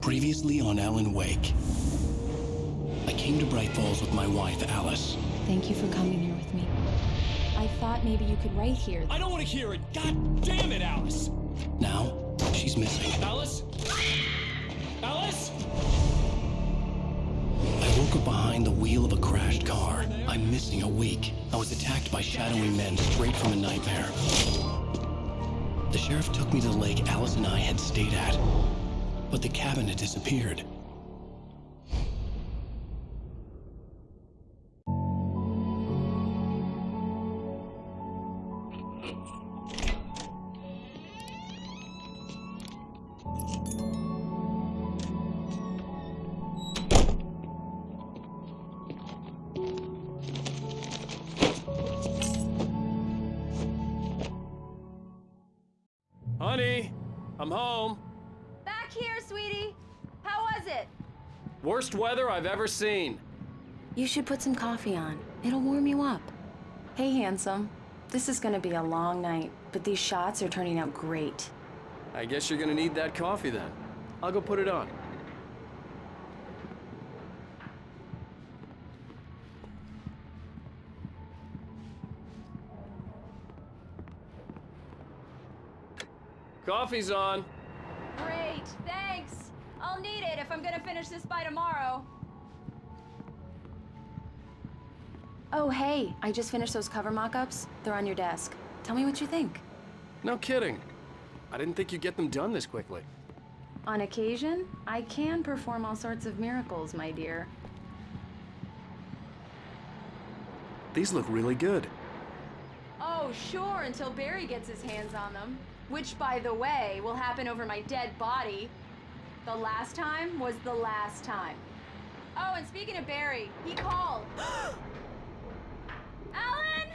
Previously on Alan Wake. I came to Bright Falls with my wife, Alice. Thank you for coming here with me. I thought maybe you could write here. I don't want to hear it! God damn it, Alice! Now, she's missing. Alice? Alice? I woke up behind the wheel of a crashed car. I'm missing a week. I was attacked by shadowy men straight from a nightmare. The sheriff took me to the lake Alice and I had stayed at, but the cabin had disappeared. Honey, I'm home. Back here, sweetie. How was it? Worst weather I've ever seen. You should put some coffee on. It'll warm you up. Hey, handsome. This is gonna be a long night, but these shots are turning out great. I guess you're gonna need that coffee then. I'll go put it on. Coffee's on. Great, thanks. I'll need it if I'm gonna finish this by tomorrow. Oh, hey, I just finished those cover mock-ups. They're on your desk. Tell me what you think. No kidding. I didn't think you'd get them done this quickly. On occasion, I can perform all sorts of miracles, my dear. These look really good. Oh, sure, until Barry gets his hands on them. Which, by the way, will happen over my dead body. The last time was the last time. Oh, and speaking of Barry, he called. Alan!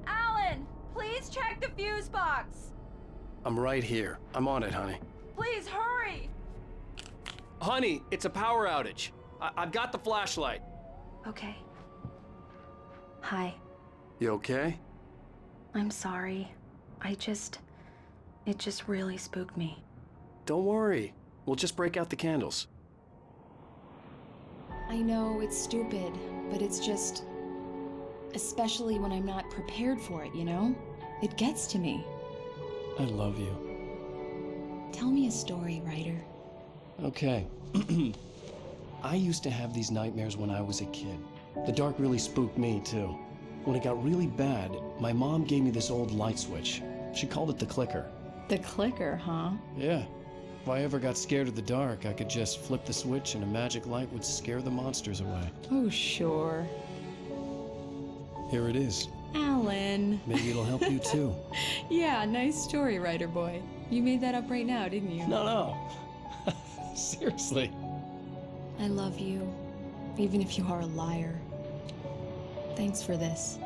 Alan, please check the fuse box. I'm right here. I'm on it, honey. Please hurry. Honey, it's a power outage. I've got the flashlight. Okay. Hi. You okay? I'm sorry. It just really spooked me. Don't worry. We'll just break out the candles. I know it's stupid, but it's just... especially when I'm not prepared for it, you know? It gets to me. I love you. Tell me a story, writer. Okay. I used to have these nightmares when I was a kid. The dark really spooked me, too. When it got really bad, my mom gave me this old light switch. She called it the clicker. The clicker, huh? Yeah. If I ever got scared of the dark, I could just flip the switch and a magic light would scare the monsters away. Oh, sure. Here it is. Alan. Maybe it'll help you too. Yeah, nice story, writer boy. You made that up right now, didn't you? No. Seriously. I love you, even if you are a liar. Thanks for this.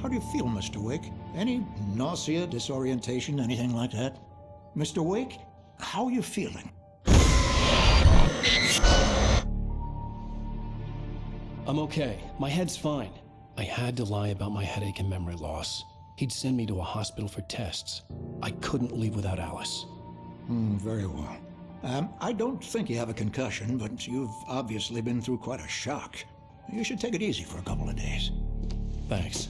How do you feel, Mr. Wake? Any nausea, disorientation, anything like that? Mr. Wake, how are you feeling? I'm okay. My head's fine. I had to lie about my headache and memory loss. He'd send me to a hospital for tests. I couldn't leave without Alice. Very well. I don't think you have a concussion, but you've obviously been through quite a shock. You should take it easy for a couple of days. Thanks.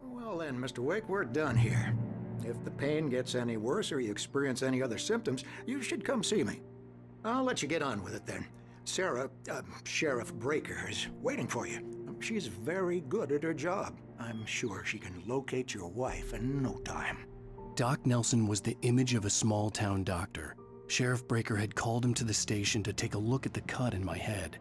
Well then, Mr. Wake, we're done here. If the pain gets any worse or you experience any other symptoms, you should come see me. I'll let you get on with it then. Sarah, Sheriff Breaker, is waiting for you. She's very good at her job. I'm sure she can locate your wife in no time. Doc Nelson was the image of a small-town doctor. Sheriff Breaker had called him to the station to take a look at the cut in my head.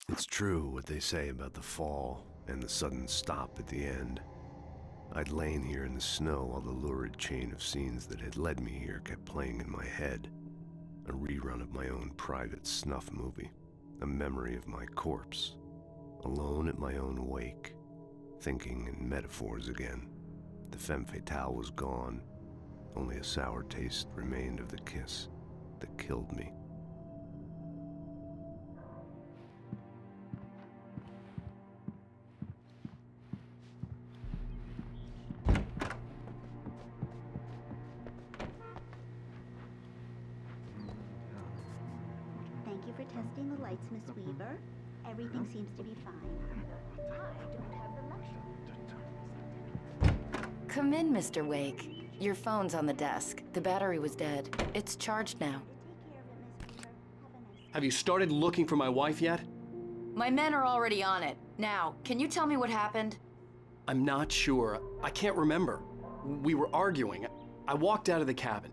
It's true what they say about the fall and the sudden stop at the end. I'd lain here in the snow while the lurid chain of scenes that had led me here kept playing in my head. A rerun of my own private snuff movie. A memory of my corpse. Alone at my own wake. Thinking in metaphors again. The femme fatale was gone. Only a sour taste remained of the kiss that killed me. Thank you for testing the lights, Miss Weaver. Everything seems to be fine. I don't have the luxury. Come in, Mr. Wake. Your phone's on the desk. The battery was dead. It's charged now. Take care of it, Miss Weaver. Have a nice Have you started looking for my wife yet? My men are already on it. Now, can you tell me what happened? I'm not sure. I can't remember. We were arguing. I walked out of the cabin.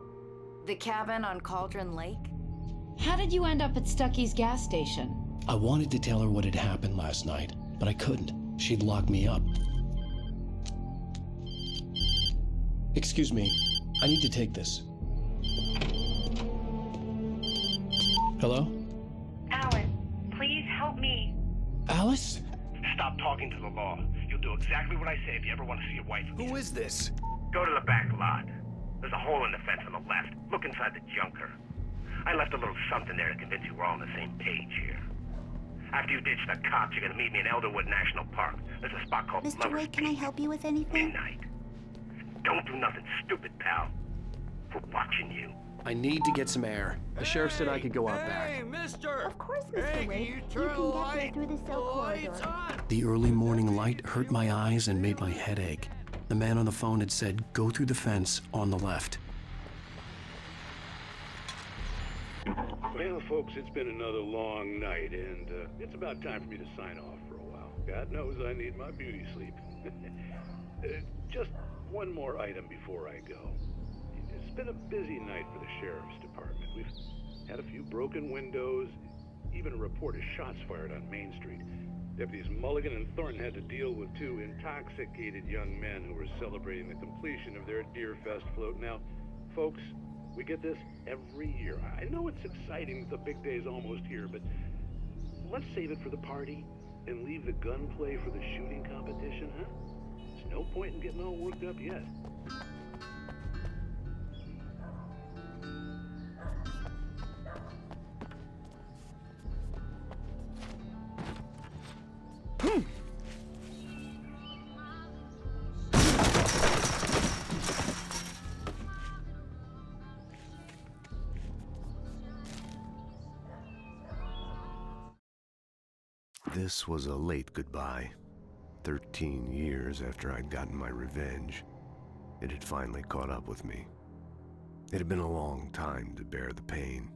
The cabin on Cauldron Lake? How did you end up at Stucky's gas station? I wanted to tell her what had happened last night, but I couldn't. She'd lock me up. Excuse me, I need to take this. Hello? Alan, please help me. Alice? Stop talking to the law. You'll do exactly what I say if you ever want to see your wife again. Who is this? Go to the back lot. There's a hole in the fence on the left. Look inside the junker. I left a little something there to convince you we're all on the same page here. After you ditch the cops, you're gonna meet me in Elderwood National Park. There's a spot called Mr. Lover's Wake, can I Peak. help you with anything? Midnight. Don't do nothing stupid, pal. We're watching you. I need to get some air. The sheriff said I could go out back. Hey, mister! Of course, Mr. Hey, Wake. can you You turn can the get light? there through the cell Lights corridor. on! The early morning light hurt my eyes and made my head ache. The man on the phone had said, go through the fence on the left. Well, folks, it's been another long night, and it's about time for me to sign off for a while. God knows I need my beauty sleep. Just one more item before I go. It's been a busy night for the sheriff's department. We've had a few broken windows, even a report of shots fired on Main Street. Deputies Mulligan and Thornton had to deal with two intoxicated young men who were celebrating the completion of their Deerfest float. Now, folks, we get this every year. I know it's exciting that the big day's almost here, but let's save it for the party and leave the gunplay for the shooting competition, huh? There's no point in getting all worked up yet. This was a late goodbye. 13 years after I'd gotten my revenge, it had finally caught up with me. It had been a long time to bear the pain.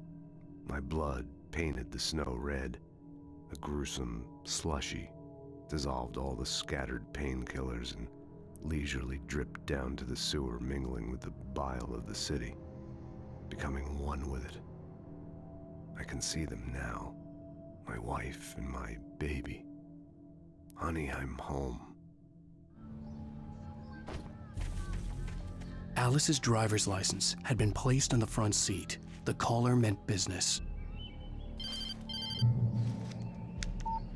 My blood painted the snow red. A gruesome slushy dissolved all the scattered painkillers and leisurely dripped down to the sewer, mingling with the bile of the city, becoming one with it. I can see them now. My wife and my baby. Honey, I'm home. Alice's driver's license had been placed on the front seat. The caller meant business.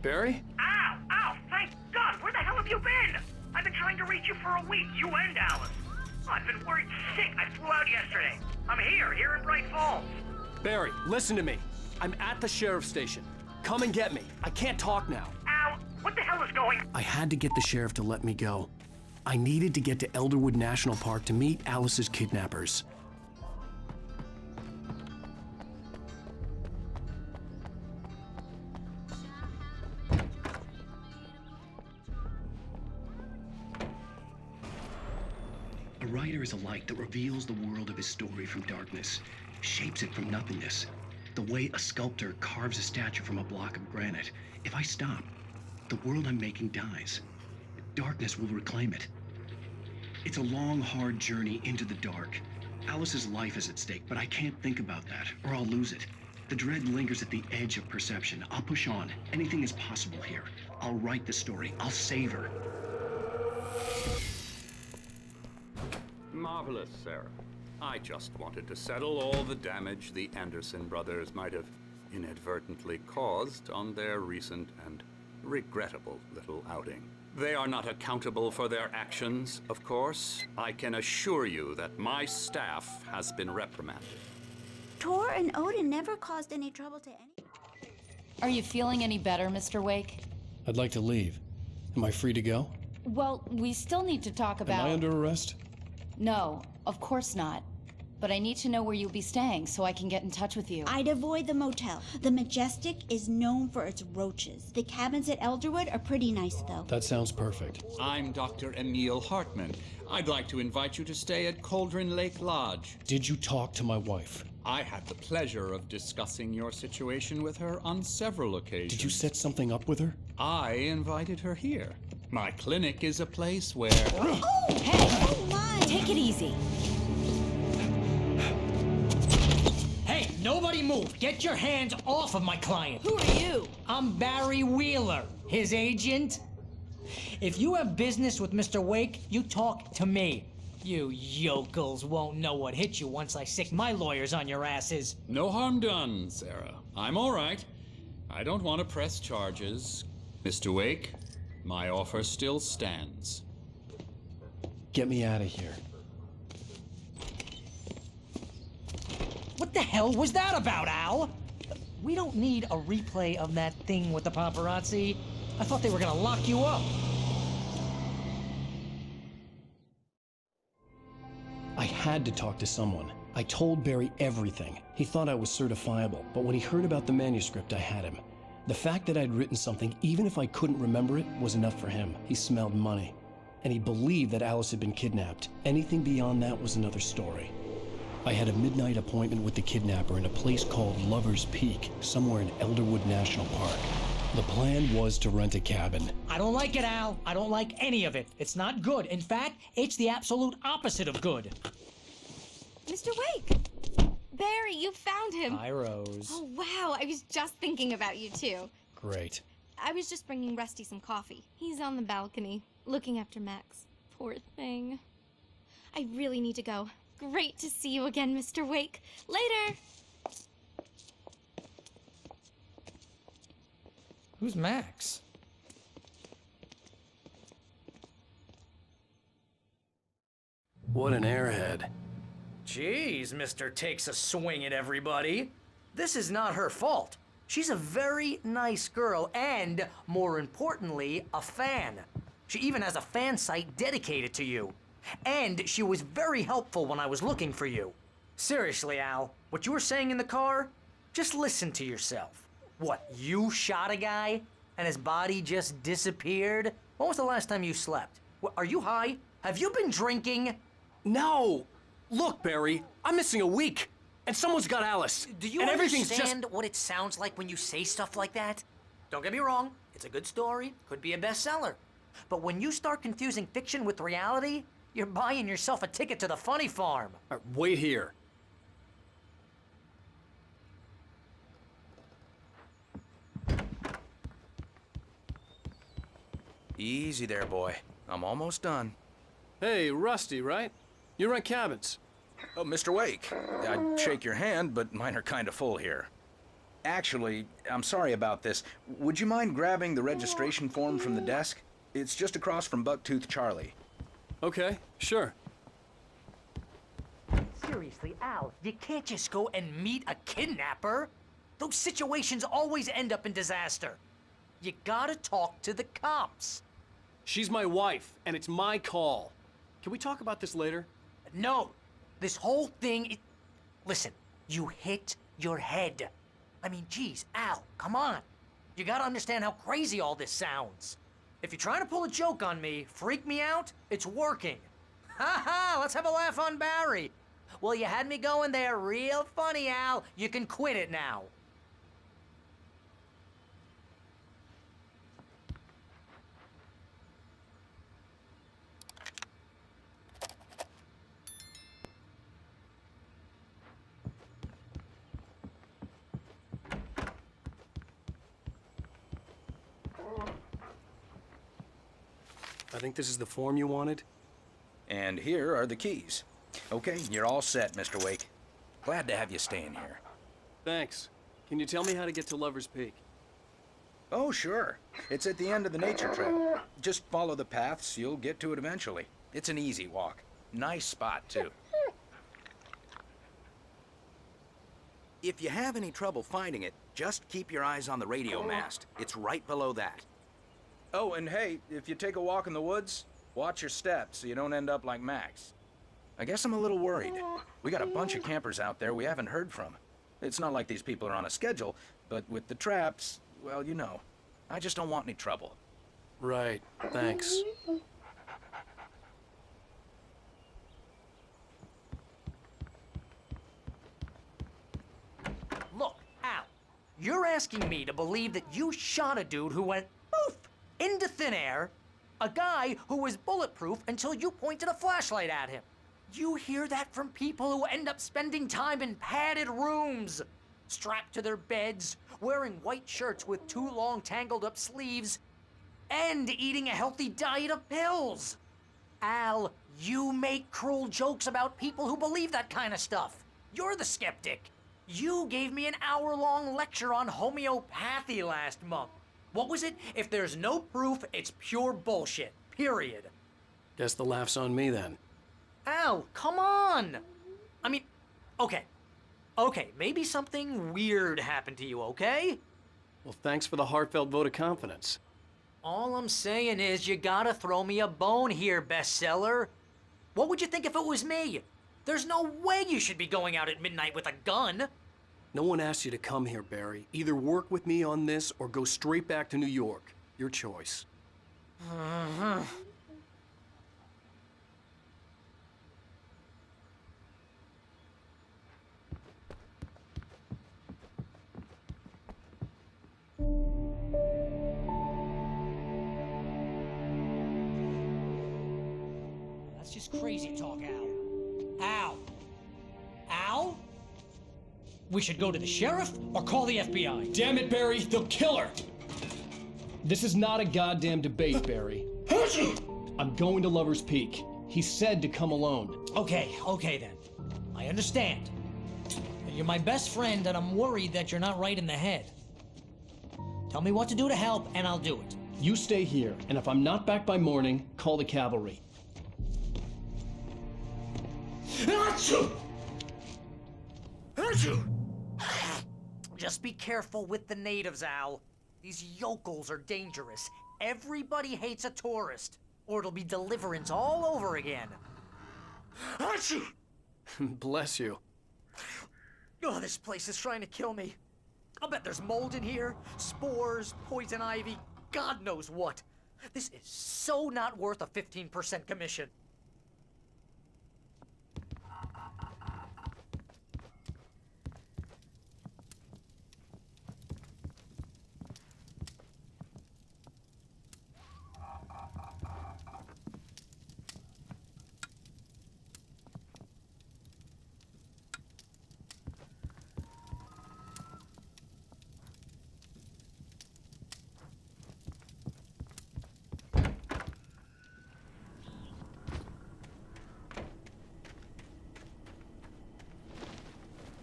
Barry? Ow! Ow! Thank God! Where the hell have you been? I've been trying to reach you for a week, you and Alice. Oh, I've been worried sick. I flew out yesterday. I'm here in Bright Falls. Barry, listen to me. I'm at the sheriff's station. Come and get me. I can't talk now. Ow! What the hell is going on? I had to get the sheriff to let me go. I needed to get to Elderwood National Park to meet Alice's kidnappers. A writer is a light that reveals the world of his story from darkness, shapes it from nothingness. The way a sculptor carves a statue from a block of granite. If I stop, the world I'm making dies. Darkness will reclaim it. It's a long, hard journey into the dark. Alice's life is at stake, but I can't think about that, or I'll lose it. The dread lingers at the edge of perception. I'll push on. Anything is possible here. I'll write the story. I'll save her. Marvelous, Sarah. I just wanted to settle all the damage the Anderson brothers might have inadvertently caused on their recent and regrettable little outing. They are not accountable for their actions, of course. I can assure you that my staff has been reprimanded. Tor and Odin never caused any trouble to any. Are you feeling any better, Mr. Wake? I'd like to leave. Am I free to go? Well, we still need to talk about... Am I under arrest? No, of course not. But I need to know where you'll be staying so I can get in touch with you. I'd avoid the motel. The Majestic is known for its roaches. The cabins at Elderwood are pretty nice, though. That sounds perfect. I'm Dr. Emil Hartman. I'd like to invite you to stay at Cauldron Lake Lodge. Did you talk to my wife? I had the pleasure of discussing your situation with her on several occasions. Did you set something up with her? I invited her here. My clinic is a place where... Oh! Hey! Oh, my! Take it easy. Hey, nobody move! Get your hands off of my client! Who are you? I'm Barry Wheeler, his agent. If you have business with Mr. Wake, you talk to me. You yokels won't know what hit you once I sick my lawyers on your asses. No harm done, Sarah. I'm all right. I don't want to press charges. Mr. Wake, my offer still stands. Get me out of here. What the hell was that about, Al? We don't need a replay of that thing with the paparazzi. I thought they were gonna lock you up. I had to talk to someone. I told Barry everything. He thought I was certifiable, but when he heard about the manuscript, I had him. The fact that I'd written something, even if I couldn't remember it, was enough for him. He smelled money. And he believed that Alice had been kidnapped. Anything beyond that was another story. I had a midnight appointment with the kidnapper in a place called Lover's Peak, somewhere in Elderwood National Park. The plan was to rent a cabin. I don't like it, Al. I don't like any of it. It's not good. In fact, it's the absolute opposite of good. Mr. Wake! Barry, you found him. Hi, Rose. Oh, wow. I was just thinking about you, too. Great. I was just bringing Rusty some coffee. He's on the balcony, looking after Max. Poor thing. I really need to go. Great to see you again, Mr. Wake. Later! Who's Max? What an airhead. Jeez, Mr. Takes a Swing at Everybody. This is not her fault. She's a very nice girl and, more importantly, a fan. She even has a fan site dedicated to you. And she was very helpful when I was looking for you. Seriously, Al, what you were saying in the car? Just listen to yourself. What, you shot a guy and his body just disappeared? When was the last time you slept? Are you high? Have you been drinking? No! Look, Barry, I'm missing a week, and someone's got Alice. Do you understand what it sounds like when you say stuff like that? Don't get me wrong, it's a good story, could be a bestseller. But when you start confusing fiction with reality, you're buying yourself a ticket to the funny farm. All right, wait here. Easy there, boy. I'm almost done. Hey, Rusty, right? You rent cabins. Oh, Mr. Wake. I'd shake your hand, but mine are kind of full here. Actually, I'm sorry about this. Would you mind grabbing the registration form from the desk? It's just across from Bucktooth Charlie. Okay, sure. Seriously, Al, you can't just go and meet a kidnapper. Those situations always end up in disaster. You gotta talk to the cops. She's my wife, and it's my call. Can we talk about this later? No. This whole thing, Listen, you hit your head. I mean, geez, Al, come on. You gotta understand how crazy all this sounds. If you're trying to pull a joke on me, freak me out, it's working. Ha ha, let's have a laugh on Barry. Well, you had me going there real funny, Al. You can quit it now. I think this is the form you wanted. And here are the keys. Okay, you're all set, Mr. Wake. Glad to have you staying here. Thanks. Can you tell me how to get to Lover's Peak? Oh, sure. It's at the end of the nature trail. Just follow the paths, you'll get to it eventually. It's an easy walk. Nice spot, too. If you have any trouble finding it, just keep your eyes on the radio mast. It's right below that. Oh, and hey, if you take a walk in the woods, watch your steps so you don't end up like Max. I guess I'm a little worried. We got a bunch of campers out there we haven't heard from. It's not like these people are on a schedule, but with the traps, well, you know. I just don't want any trouble. Right. Thanks. Look, Al, you're asking me to believe that you shot a dude who went poof into thin air, a guy who was bulletproof until you pointed a flashlight at him. You hear that from people who end up spending time in padded rooms, strapped to their beds, wearing white shirts with too long tangled up sleeves, and eating a healthy diet of pills. Al, you make cruel jokes about people who believe that kind of stuff. You're the skeptic. You gave me an hour-long lecture on homeopathy last month. What was it? If there's no proof, it's pure bullshit. Period. Guess the laugh's on me then. Al, come on! I mean, okay. Okay, maybe something weird happened to you, okay? Well, thanks for the heartfelt vote of confidence. All I'm saying is you gotta throw me a bone here, bestseller. What would you think if it was me? There's no way you should be going out at midnight with a gun. No one asked you to come here, Barry. Either work with me on this or go straight back to New York. Your choice. That's just crazy talk, Al. Al! Al? We should go to the sheriff or call the FBI. Damn it, Barry, they'll kill her! This is not a goddamn debate, Barry. I'm going to Lover's Peak. He said to come alone. Okay then. I understand. But you're my best friend and I'm worried that you're not right in the head. Tell me what to do to help and I'll do it. You stay here, and if I'm not back by morning, call the cavalry. Just be careful with the natives, Al. These yokels are dangerous. Everybody hates a tourist, or it'll be Deliverance all over again. Bless you. Oh, this place is trying to kill me. I'll bet there's mold in here, spores, poison ivy, God knows what. This is so not worth a 15% commission.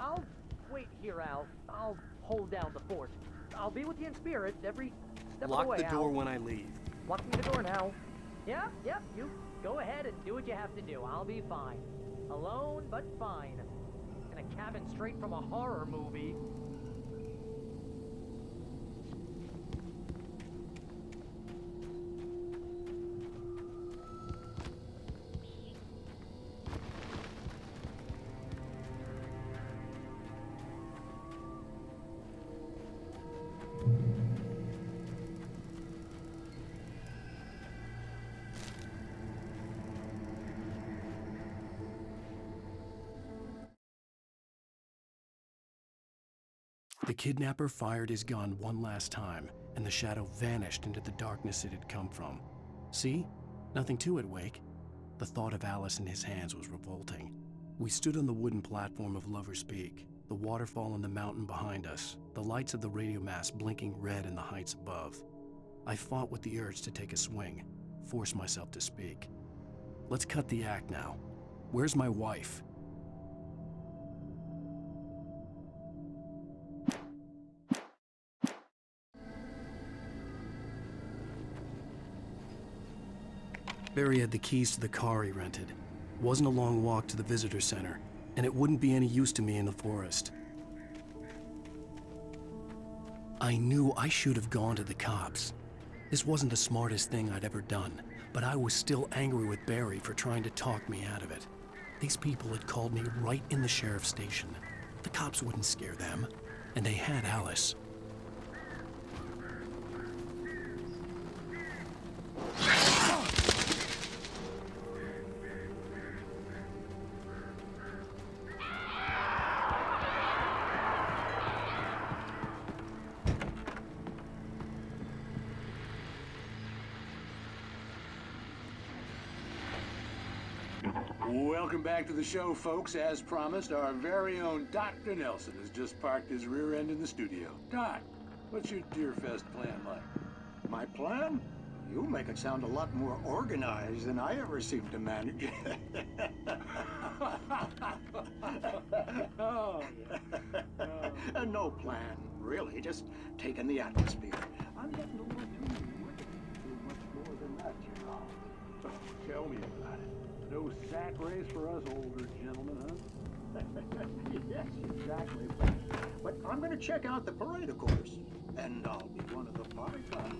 I'll wait here, Al. I'll hold down the fort. I'll be with you in spirit every step of the way, Lock the door Al. when I leave. Locking the door now. Yep, you go ahead and do what you have to do. I'll be fine. Alone, but fine. In a cabin straight from a horror movie. The kidnapper fired his gun one last time, and the shadow vanished into the darkness it had come from. See? Nothing to it, Wake. The thought of Alice in his hands was revolting. We stood on the wooden platform of Lover's Peak, the waterfall and the mountain behind us, the lights of the radio mast blinking red in the heights above. I fought with the urge to take a swing, force myself to speak. Let's cut the act now. Where's my wife? Barry had the keys to the car he rented. It wasn't a long walk to the visitor center, and it wouldn't be any use to me in the forest. I knew I should have gone to the cops. This wasn't the smartest thing I'd ever done, but I was still angry with Barry for trying to talk me out of it. These people had called me right in the sheriff's station. The cops wouldn't scare them, and they had Alice. Welcome back to the show, folks. As promised, our very own Dr. Nelson has just parked his rear end in the studio. Doc, what's your Deerfest plan like? My plan? You make it sound a lot more organized than I ever seem to manage. No plan, really. Just taking the atmosphere. I'm getting a little too much more than that, you know. Tell me about it. No sack race for us older gentlemen, huh? Yes, exactly. But I'm going to check out the parade, of course. And I'll be one of the bodyguards.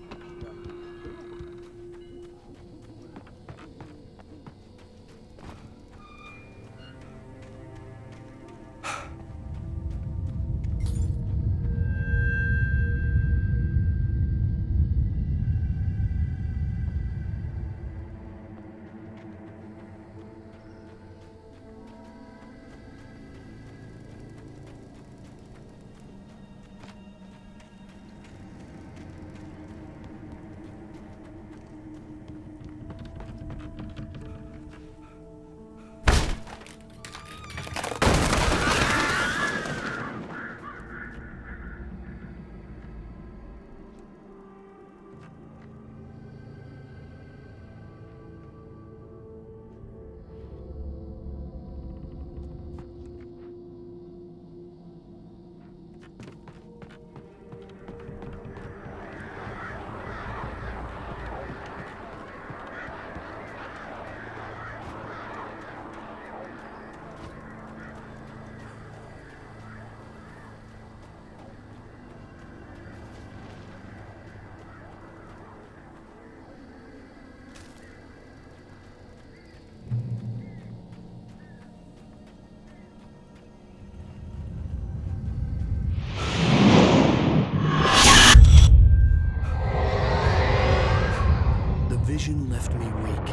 Vision left me weak.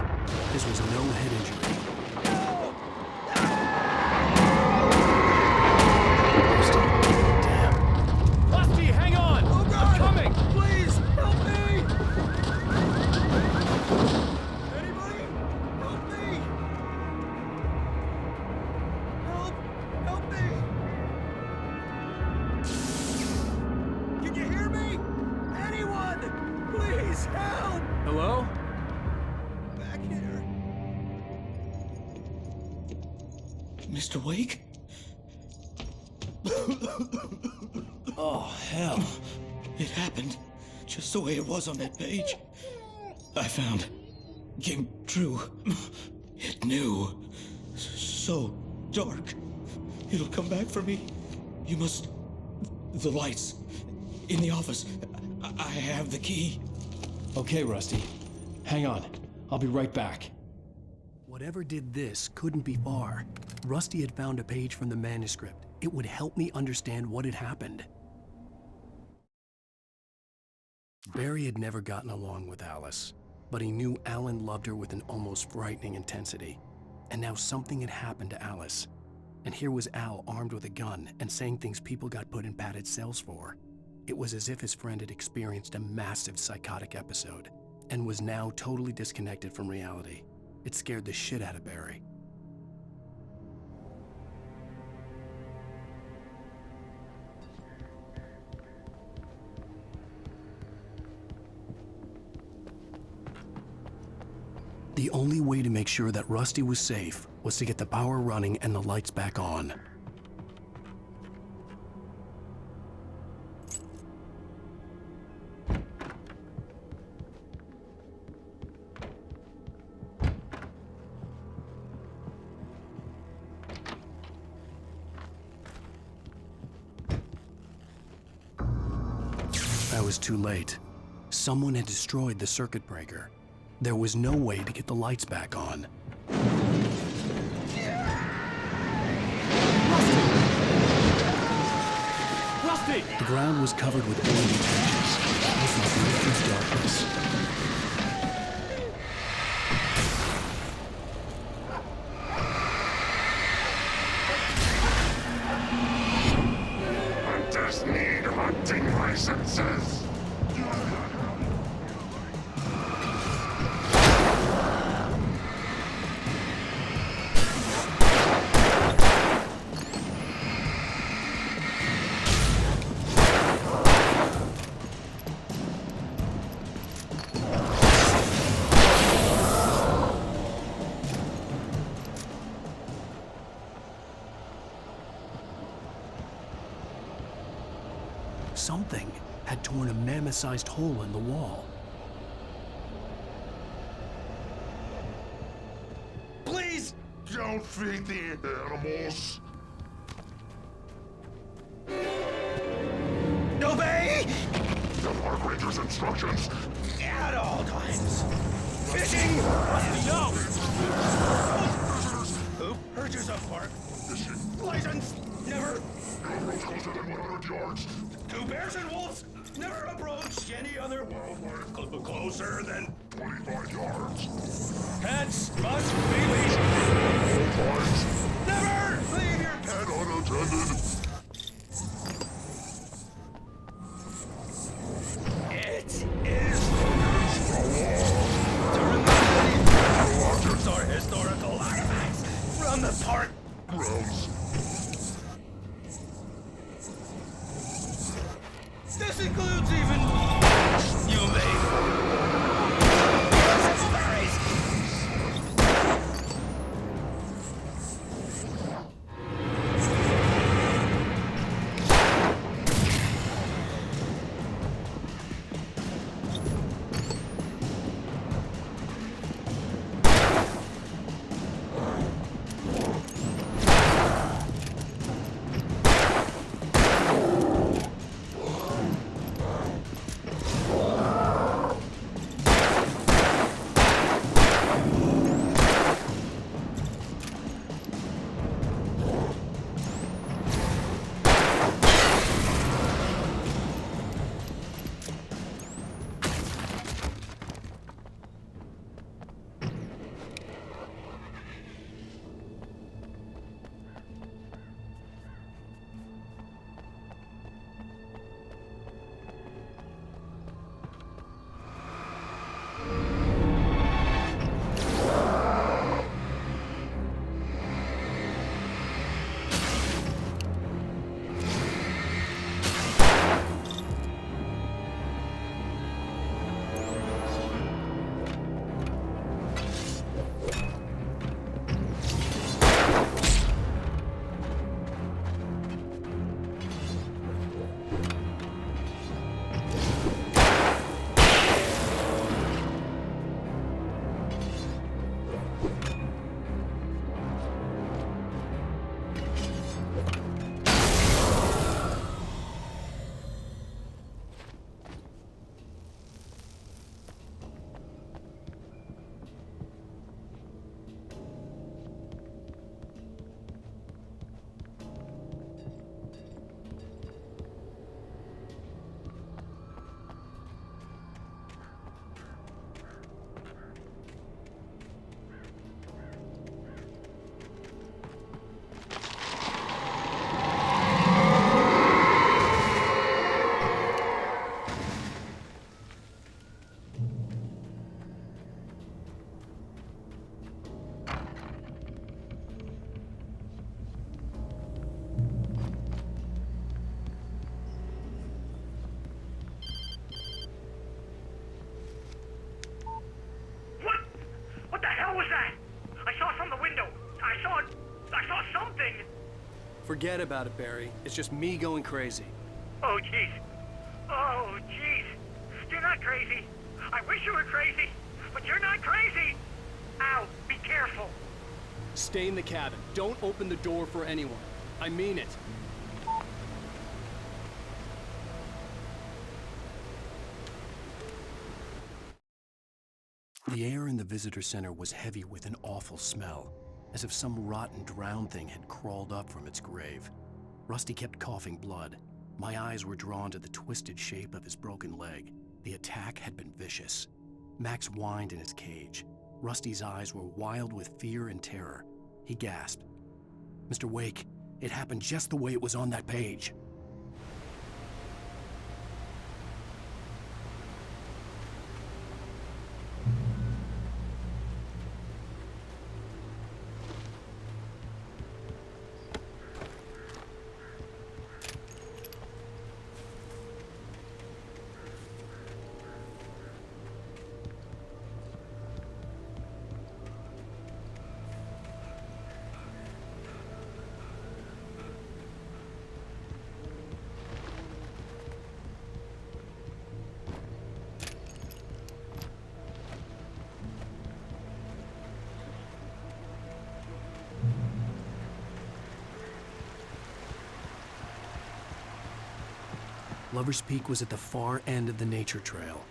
This was no head injury. Damn. Lusty, hang on! Oh God! I'm coming! Please, help me! Anybody? Help me! Help! Help me! Can you hear me? Anyone? Please, help! Hello? Back here. Mr. Wake? Oh, hell. It happened just the way it was on that page. I found. Came true. It knew. So dark. It'll come back for me. You must... The lights. In the office. I have the key. Okay, Rusty. Hang on. I'll be right back. Whatever did this couldn't be far. Rusty had found a page from the manuscript. It would help me understand what had happened. Barry had never gotten along with Alice, but he knew Alan loved her with an almost frightening intensity. And now something had happened to Alice. And here was Al armed with a gun and saying things people got put in padded cells for. It was as if his friend had experienced a massive psychotic episode and was now totally disconnected from reality. It scared the shit out of Barry. The only way to make sure that Rusty was safe was to get the power running and the lights back on. I was too late. Someone had destroyed the circuit breaker. There was no way to get the lights back on. Rusty! The ground was covered with oily patches. I felt moved through darkness. Hunters need hunting licenses. Something had torn a mammoth-sized hole in the wall. Please don't feed the animals. Obey! The park ranger's instructions. At all times. Fishing! No! Who purges a park? License! Never! No roads closer than 100 yards. Two bears and wolves never approach any other wildlife closer than 25 yards. Pets must be leashed. Never leave your pet unattended. It is the law to remove objects or historical artifacts from the park grounds. This includes even you may berries. Forget about it, Barry. It's just me going crazy. Oh, jeez. Oh, jeez. You're not crazy. I wish you were crazy, but you're not crazy. Ow, be careful. Stay in the cabin. Don't open the door for anyone. I mean it. The air in the visitor center was heavy with an awful smell, as if some rotten drowned thing had crawled up from its grave. Rusty kept coughing blood. My eyes were drawn to the twisted shape of his broken leg. The attack had been vicious. Max whined in his cage. Rusty's eyes were wild with fear and terror. He gasped. "Mr. Wake, it happened just the way it was on that page." Lover's Peak was at the far end of the nature trail.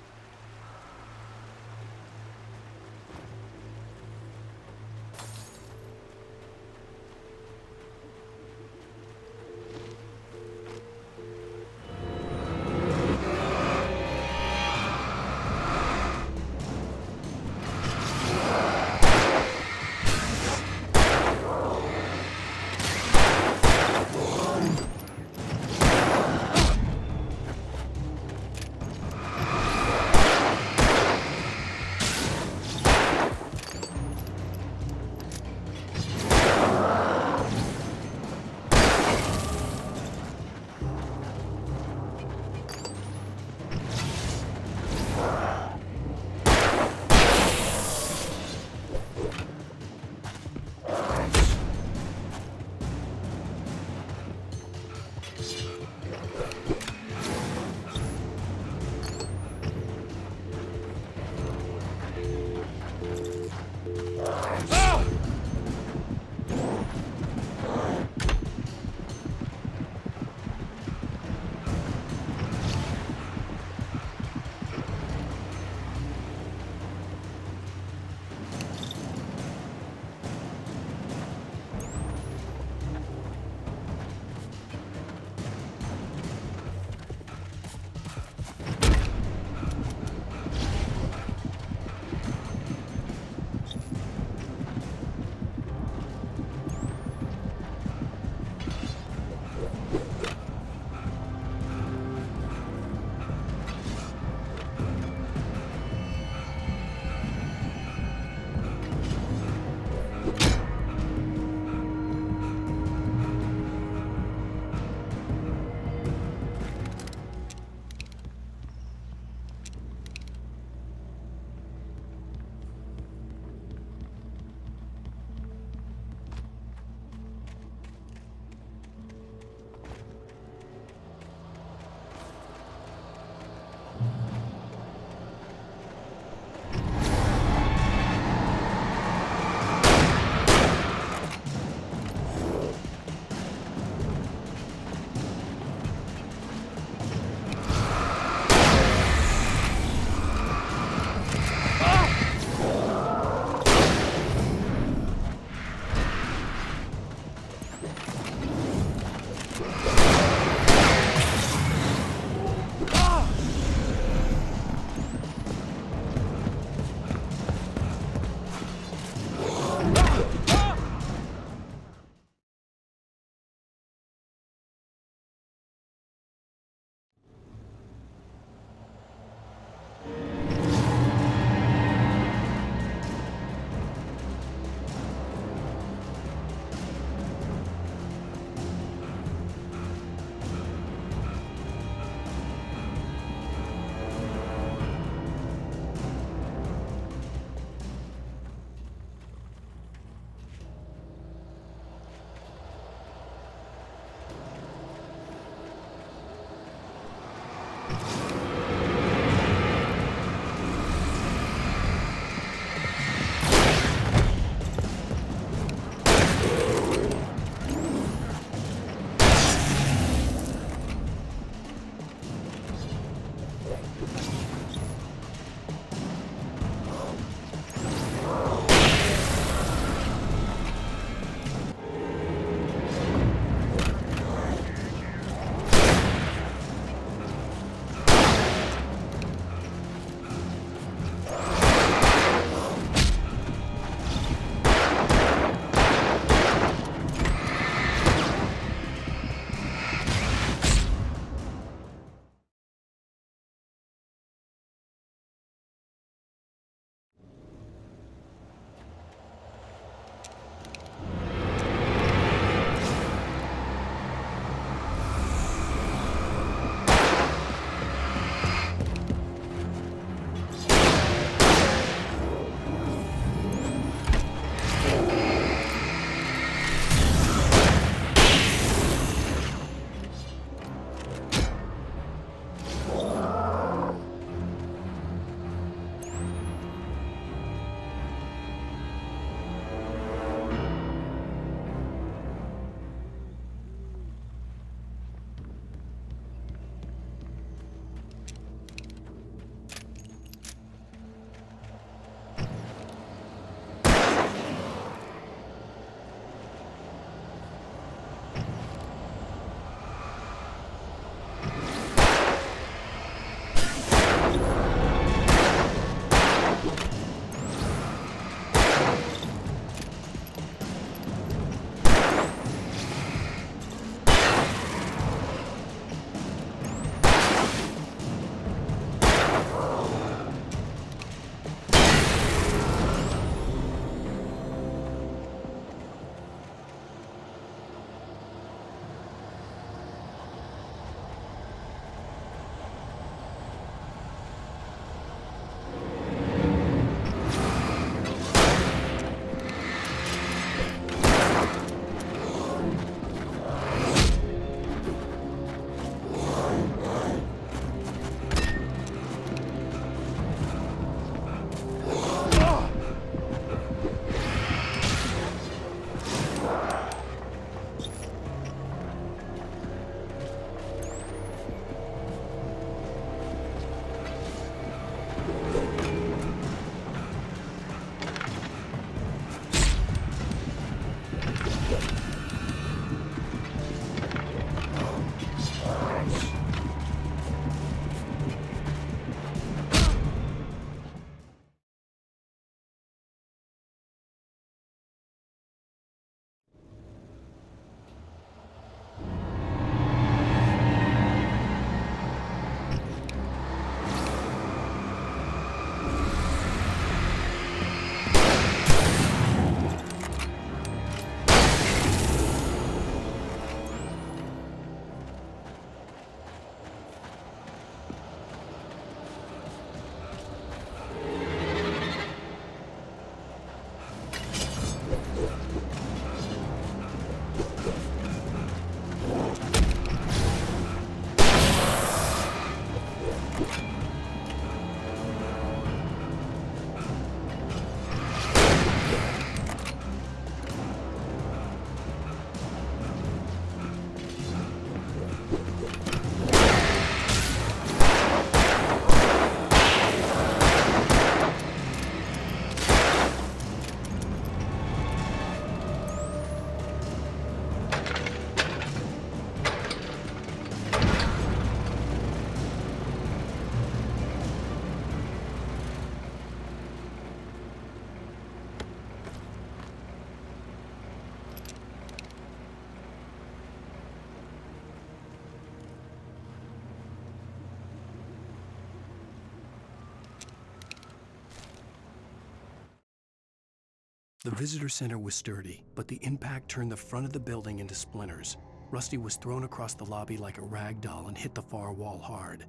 The visitor center was sturdy, but the impact turned the front of the building into splinters. Rusty was thrown across the lobby like a rag doll and hit the far wall hard.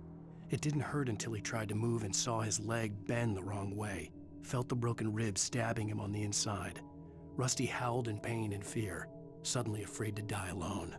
It didn't hurt until he tried to move and saw his leg bend the wrong way, felt the broken rib stabbing him on the inside. Rusty howled in pain and fear, suddenly afraid to die alone.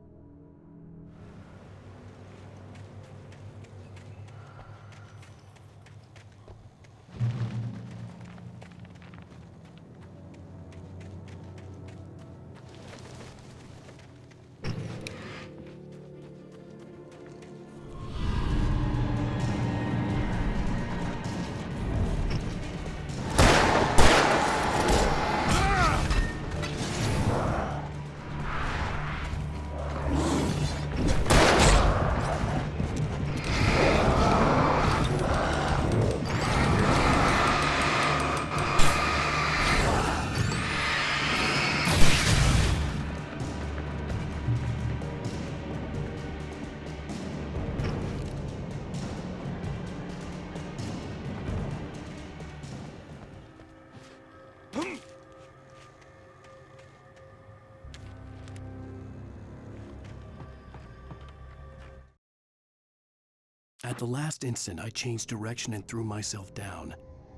At the last instant, I changed direction and threw myself down.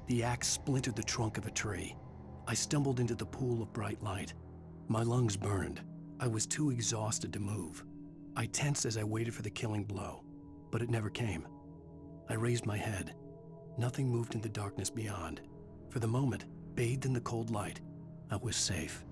The axe splintered the trunk of a tree. I stumbled into the pool of bright light. My lungs burned. I was too exhausted to move. I tensed as I waited for the killing blow, but it never came. I raised my head. Nothing moved in the darkness beyond. For the moment, bathed in the cold light, I was safe.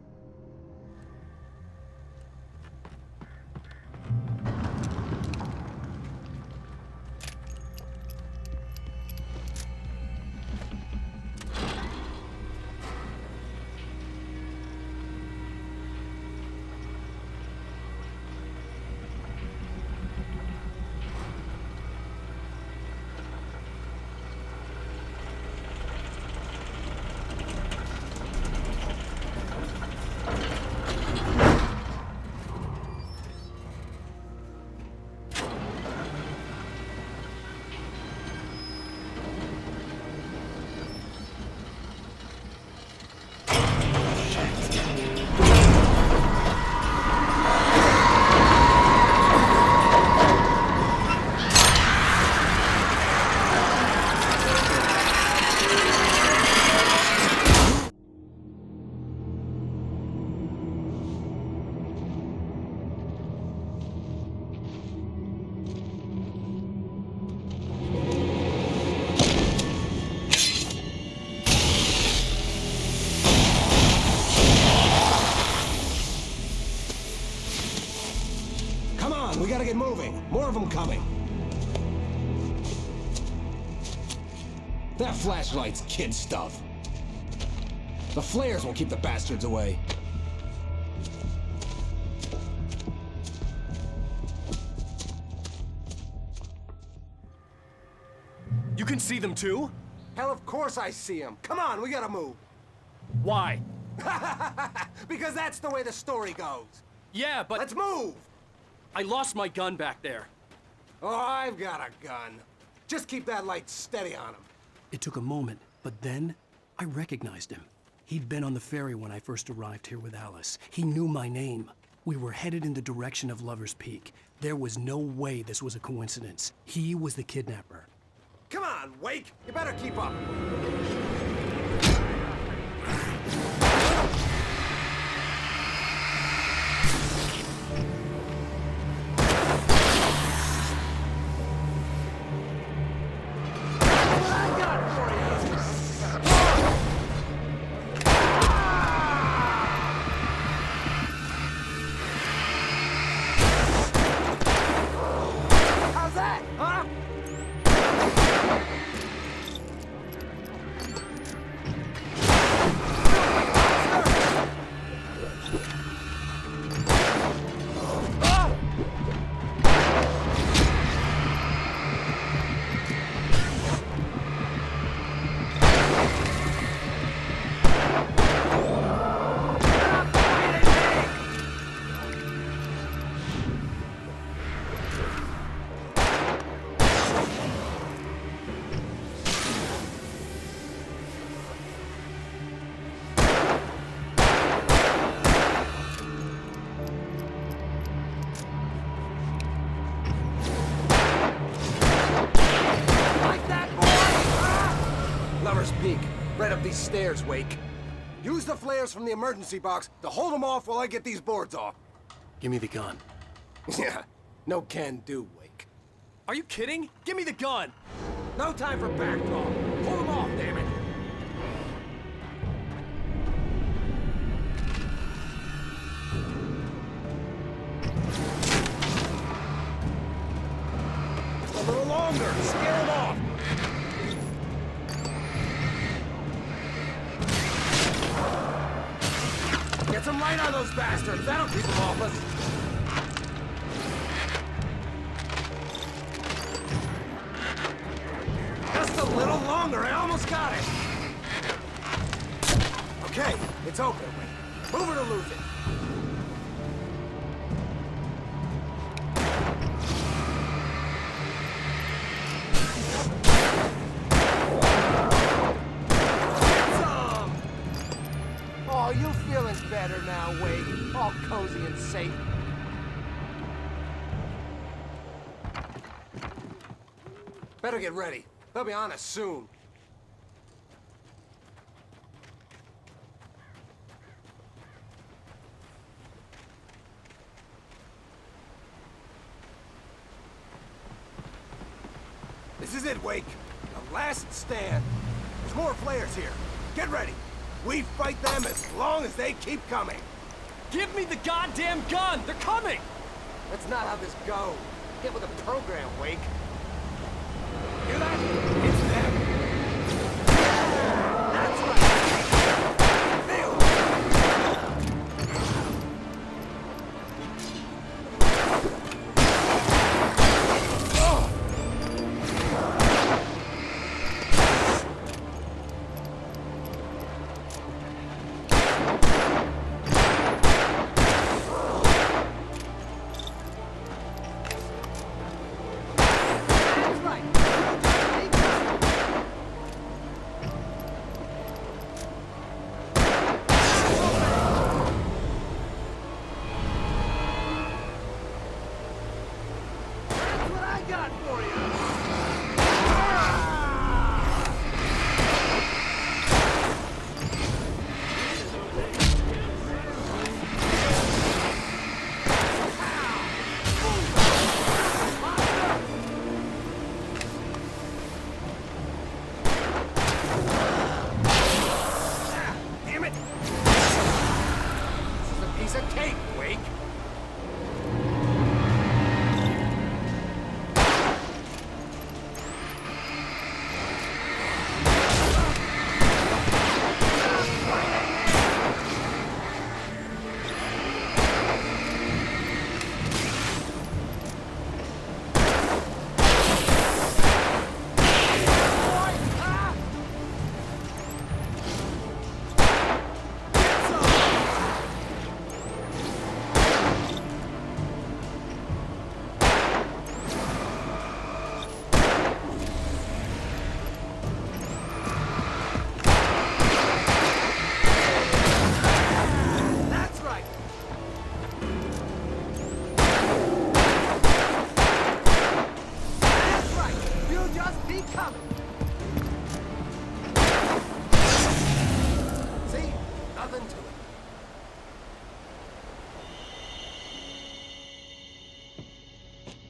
We gotta get moving. More of them coming. That flashlight's kid stuff. The flares will keep the bastards away. You can see them too? Hell, of course I see them. Come on, we gotta move. Why? Because that's the way the story goes. Yeah, but... Let's move! I lost my gun back there. Oh, I've got a gun. Just keep that light steady on him. It took a moment, but then I recognized him. He'd been on the ferry when I first arrived here with Alice. He knew my name. We were headed in the direction of Lover's Peak. There was no way this was a coincidence. He was the kidnapper. Come on, Wake! You better keep up. Peak. Right up these stairs, Wake. Use the flares from the emergency box to hold them off while I get these boards off. Give me the gun. Yeah, no can do, Wake. Are you kidding? Give me the gun! No time for back talk. Pull them off, damn it! A little longer. Scare them off. Get some light on those bastards. That'll keep them off us. Just a little longer. I almost got it. Okay, it's open. Move it or lose it. Oh, you feeling better now, Wake? All cozy and safe. Better get ready. They'll be on us soon. This is it, Wake. The last stand. There's more flares here. Get ready. We fight them as long as they keep coming. Give me the goddamn gun! They're coming! That's not how this goes. Get with the program, Wake. Hear that? It's them. That's right. Feel it.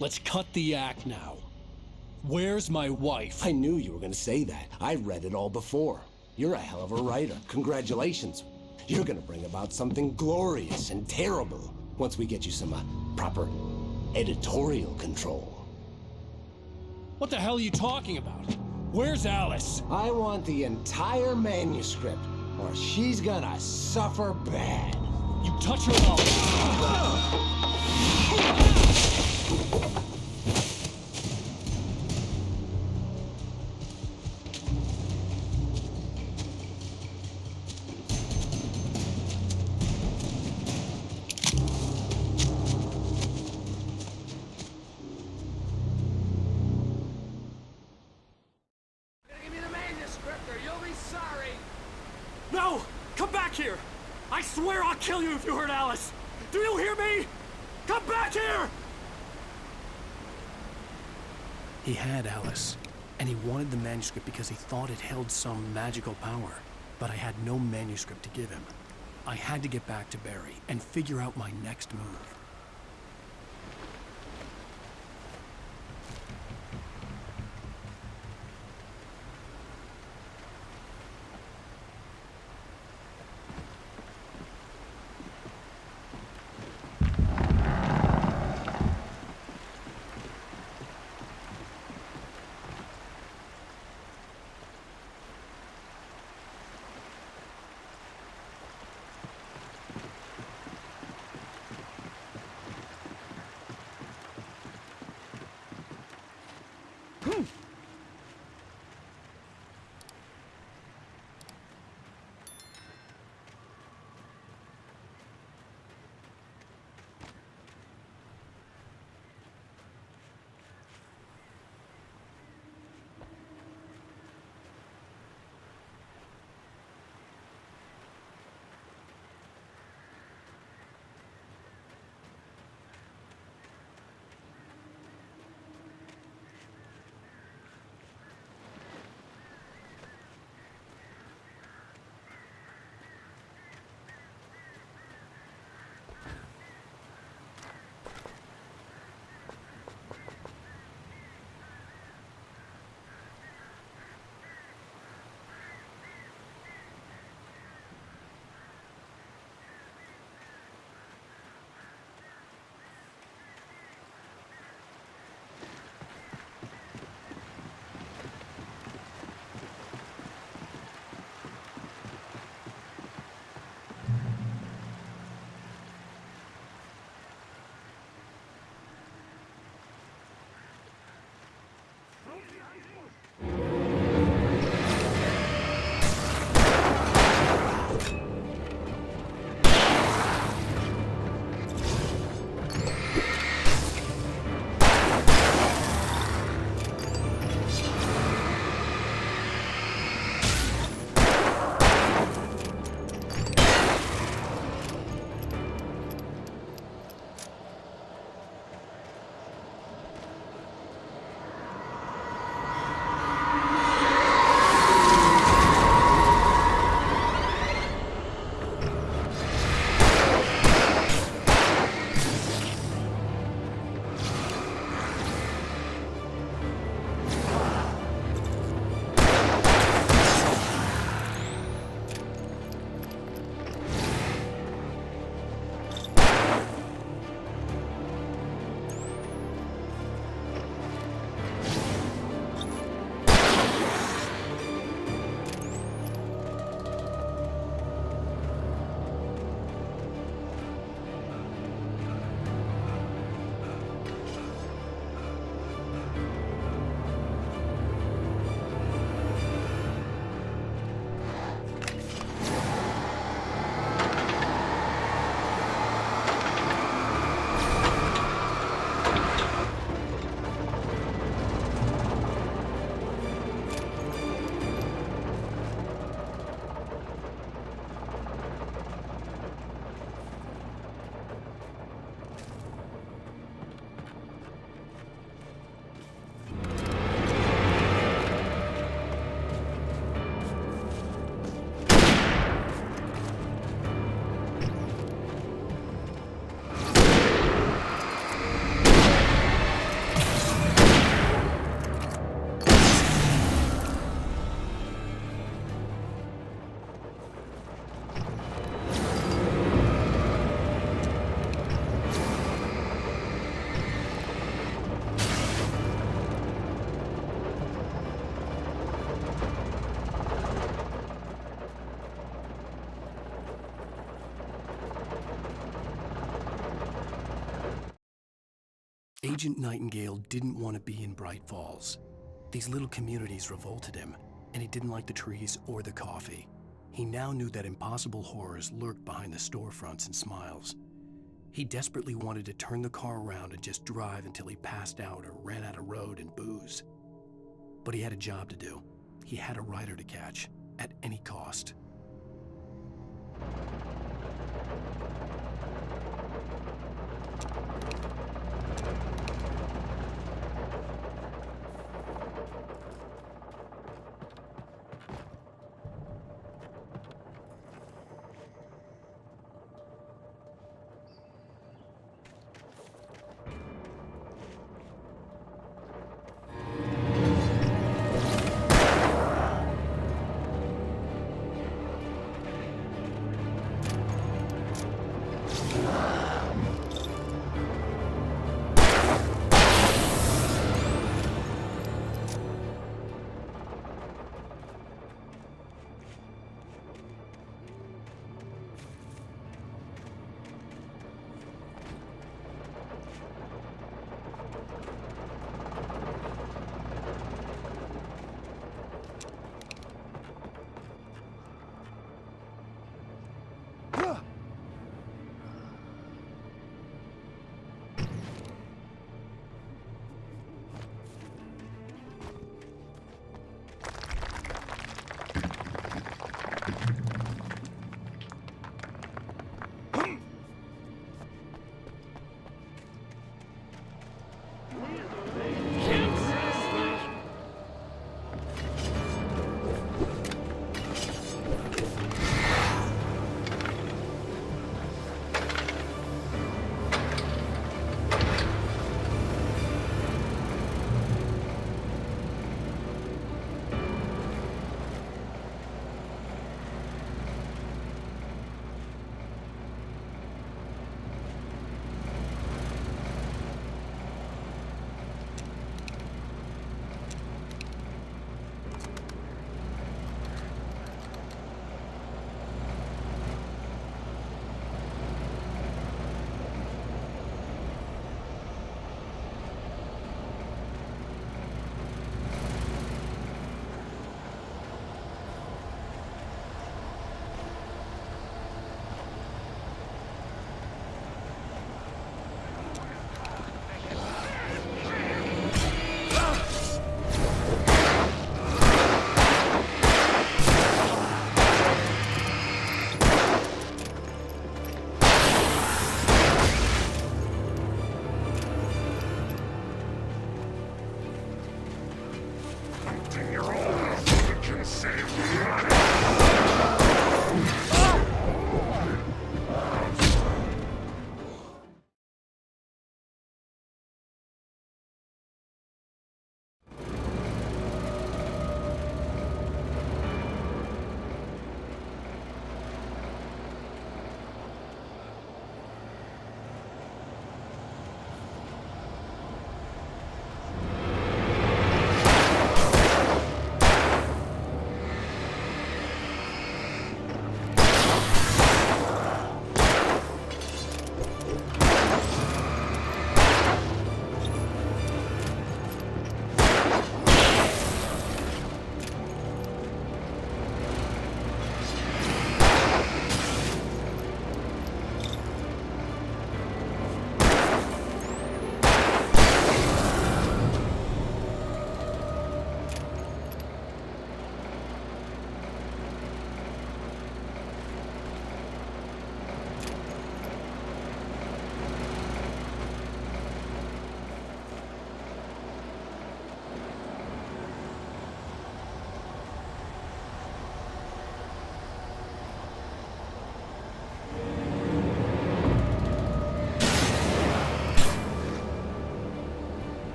Let's cut the act now. Where's my wife? I knew you were gonna say that. I read it all before. You're a hell of a writer. Congratulations. You're gonna bring about something glorious and terrible once we get you some proper editorial control. What the hell are you talking about? Where's Alice? I want the entire manuscript, or she's gonna suffer bad. You touch her mouth. No! Come back here! I swear I'll kill you if you hurt Alice! Do you hear me? Come back here! He had Alice, and he wanted the manuscript because he thought it held some magical power. But I had no manuscript to give him. I had to get back to Barry and figure out my next move. Agent Nightingale didn't want to be in Bright Falls. These little communities revolted him, and he didn't like the trees or the coffee. He now knew that impossible horrors lurked behind the storefronts and smiles. He desperately wanted to turn the car around and just drive until he passed out or ran out of road and booze. But he had a job to do. He had a rider to catch, at any cost.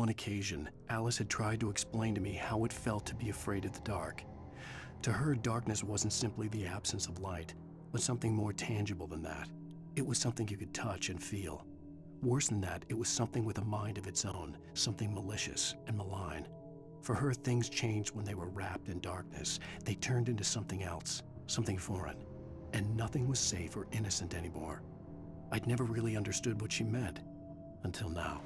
one occasion, Alice had tried to explain to me how it felt to be afraid of the dark. To her, darkness wasn't simply the absence of light, but something more tangible than that. It was something you could touch and feel. Worse than that, it was something with a mind of its own, something malicious and malign. For her, things changed when they were wrapped in darkness. They turned into something else, something foreign, and nothing was safe or innocent anymore. I'd never really understood what she meant, until now.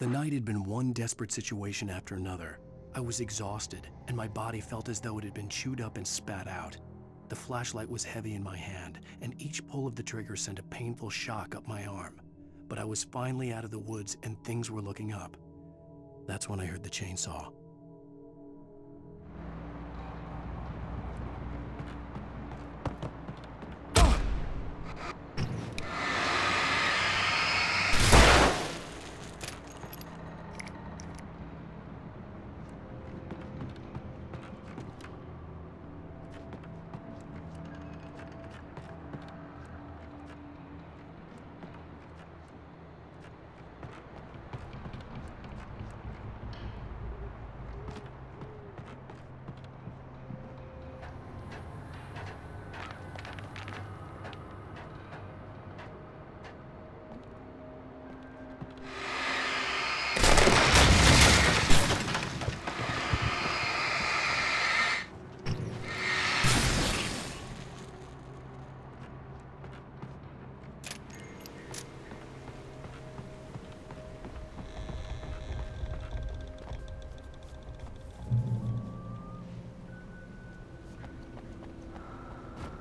The night had been one desperate situation after another. I was exhausted, and my body felt as though it had been chewed up and spat out. The flashlight was heavy in my hand, and each pull of the trigger sent a painful shock up my arm. But I was finally out of the woods, and things were looking up. That's when I heard the chainsaw.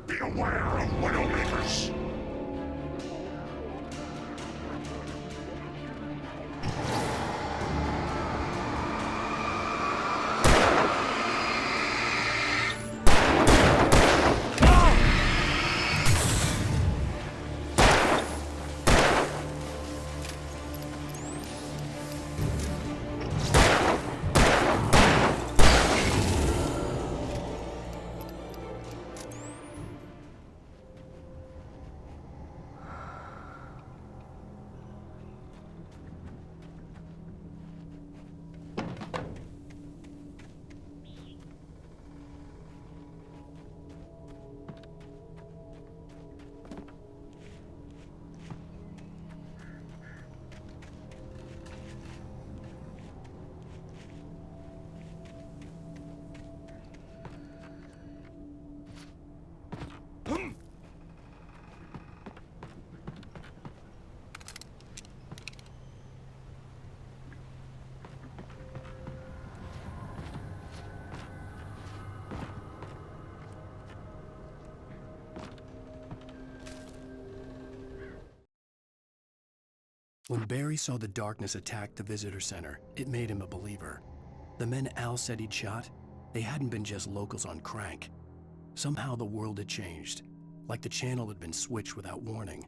Beware of Widowmakers! When Barry saw the darkness attack the visitor center, it made him a believer. The men Al said he'd shot, they hadn't been just locals on crank. Somehow the world had changed, like the channel had been switched without warning.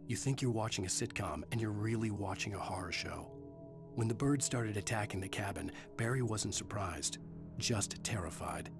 You think you're watching a sitcom, and you're really watching a horror show. When the birds started attacking the cabin, Barry wasn't surprised, just terrified.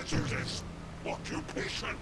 do this. Occupation.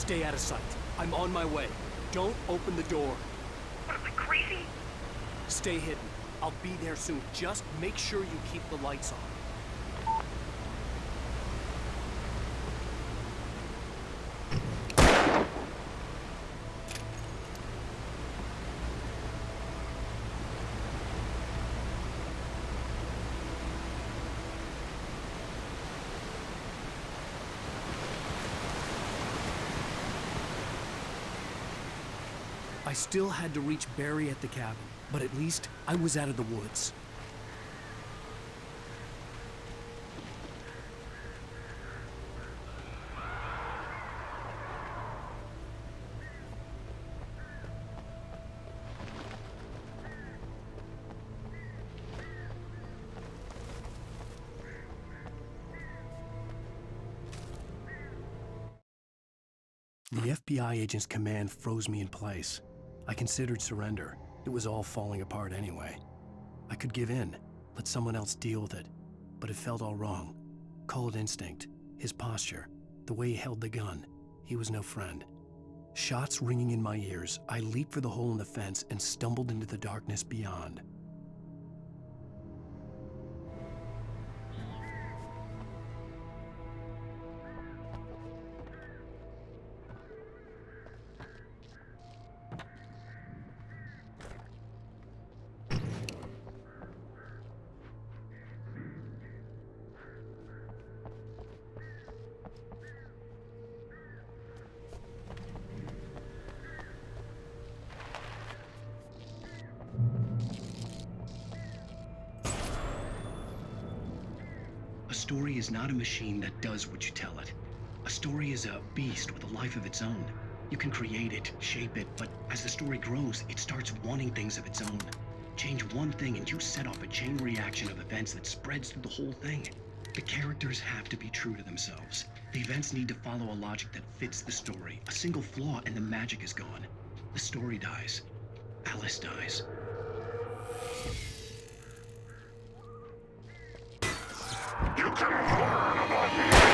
Stay out of sight. I'm on my way. Don't open the door. What, am I crazy? Stay hidden. I'll be there soon. Just make sure you keep the lights on. I still had to reach Barry at the cabin, but at least I was out of the woods. The FBI agent's command froze me in place. I considered surrender. It was all falling apart anyway. I could give in, let someone else deal with it, but it felt all wrong. Call it instinct, his posture, the way he held the gun. He was no friend. Shots ringing in my ears, I leaped for the hole in the fence and stumbled into the darkness beyond. A story is not a machine that does what you tell it. A story is a beast with a life of its own. You can create it, shape it, but as the story grows, it starts wanting things of its own. Change one thing and you set off a chain reaction of events that spreads through the whole thing. The characters have to be true to themselves. The events need to follow a logic that fits the story. A single flaw and the magic is gone. The story dies. Alice dies. You can learn about me.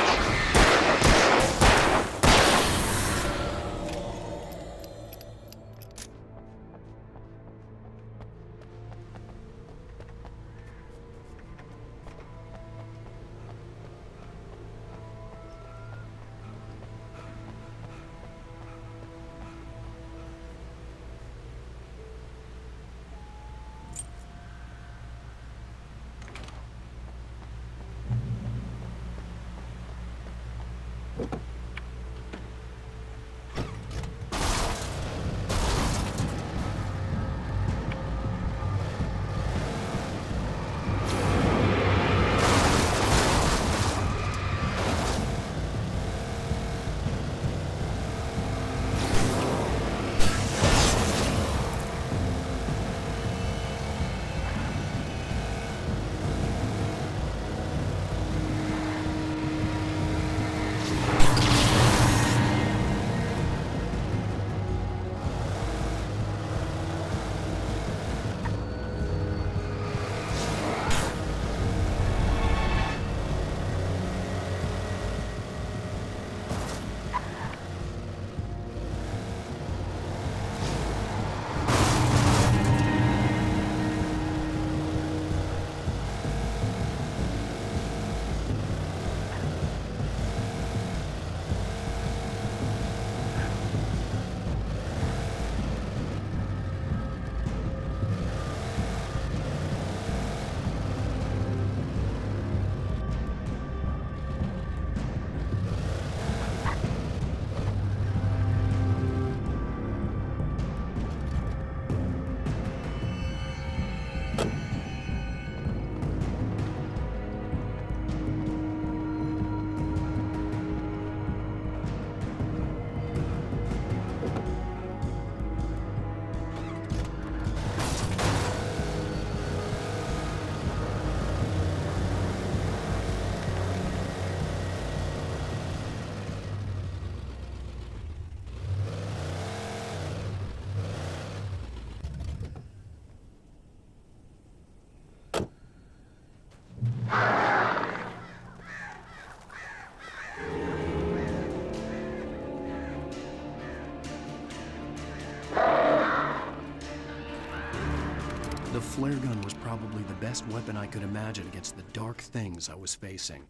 flare gun was probably the best weapon I could imagine against the dark things I was facing.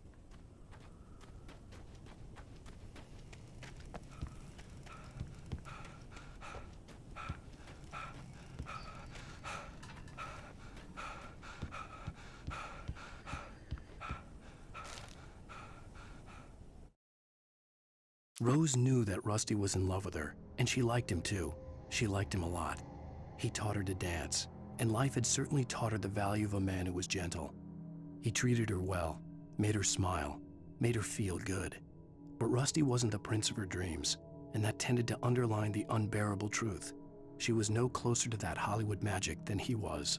Rose knew that Rusty was in love with her, and she liked him too. She liked him a lot. He taught her to dance, and life had certainly taught her the value of a man who was gentle. He treated her well, made her smile, made her feel good. But Rusty wasn't the prince of her dreams, and that tended to underline the unbearable truth. She was no closer to that Hollywood magic than he was.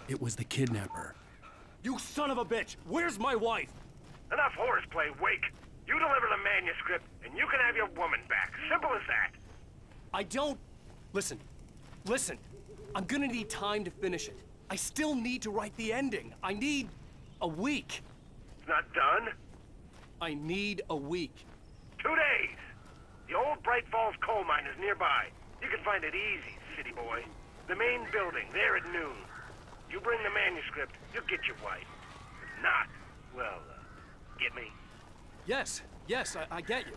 It was the kidnapper. You son of a bitch! Where's my wife? Enough horseplay, Wake. You deliver the manuscript, and you can have your woman back. Simple as that. I don't... Listen. I'm gonna need time to finish it. I still need to write the ending. I need a week. It's not done? I need a week. 2 days. The old Bright Falls coal mine is nearby. You can find it easy, city boy. The main building, there at noon. You bring the manuscript, you'll get your wife. If not, well, get me? Yes, I get you.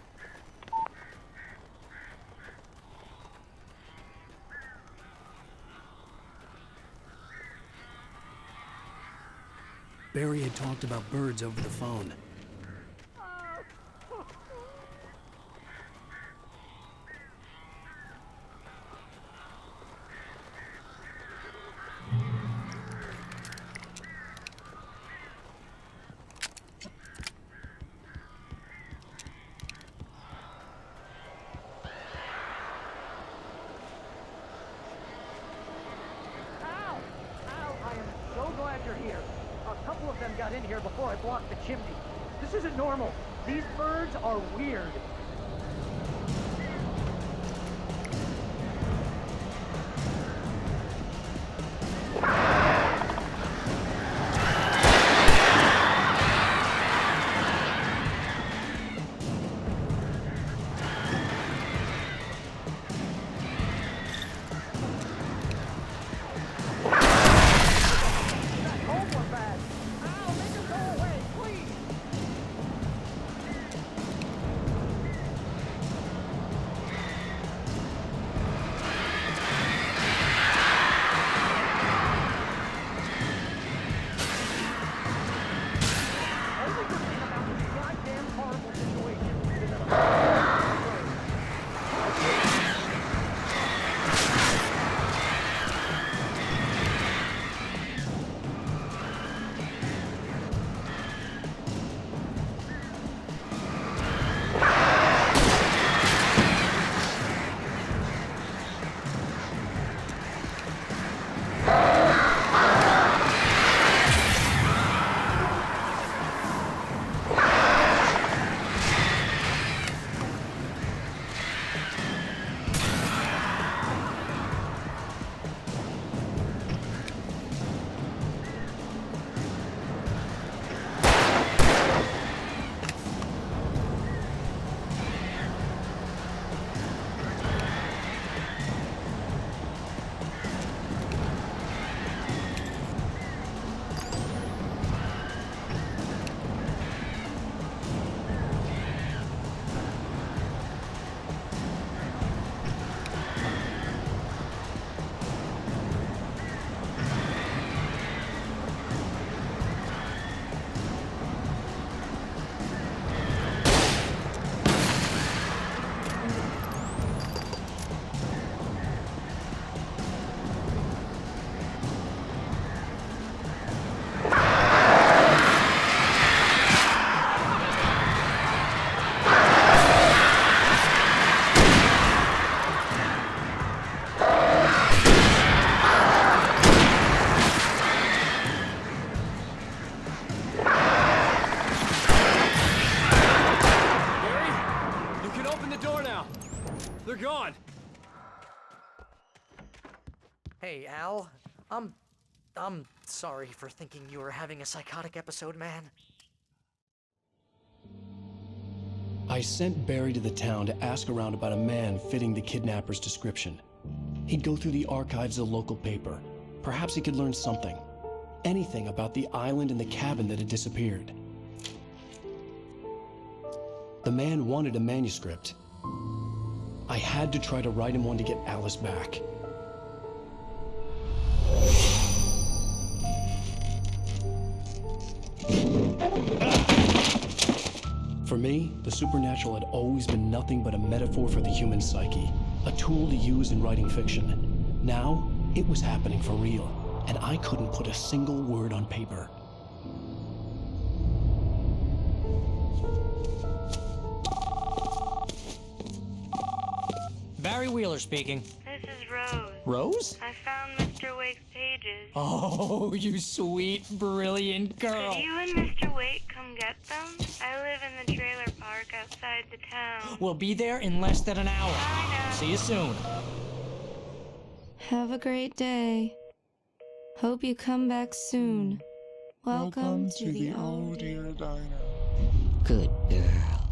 Barry had talked about birds over the phone. Got in here before I blocked the chimney. This isn't normal. These birds are weird. Hey, Al. I'm sorry for thinking you were having a psychotic episode, man. I sent Barry to the town to ask around about a man fitting the kidnapper's description. He'd go through the archives of the local paper. Perhaps he could learn something. Anything about the island and the cabin that had disappeared. The man wanted a manuscript. I had to try to write him one to get Alice back. For me, the supernatural had always been nothing but a metaphor for the human psyche, a tool to use in writing fiction. Now, it was happening for real, and I couldn't put a single word on paper. Barry Wheeler speaking. This is Rose. Rose? I found Mr. Wake's pages. Oh, you sweet, brilliant girl. Could you and Mr. Wake come get them? I live in the trailer park outside the town. We'll be there in less than an hour. I know. See you soon. Have a great day. Hope you come back soon. Welcome to the old dear diner. Good girl.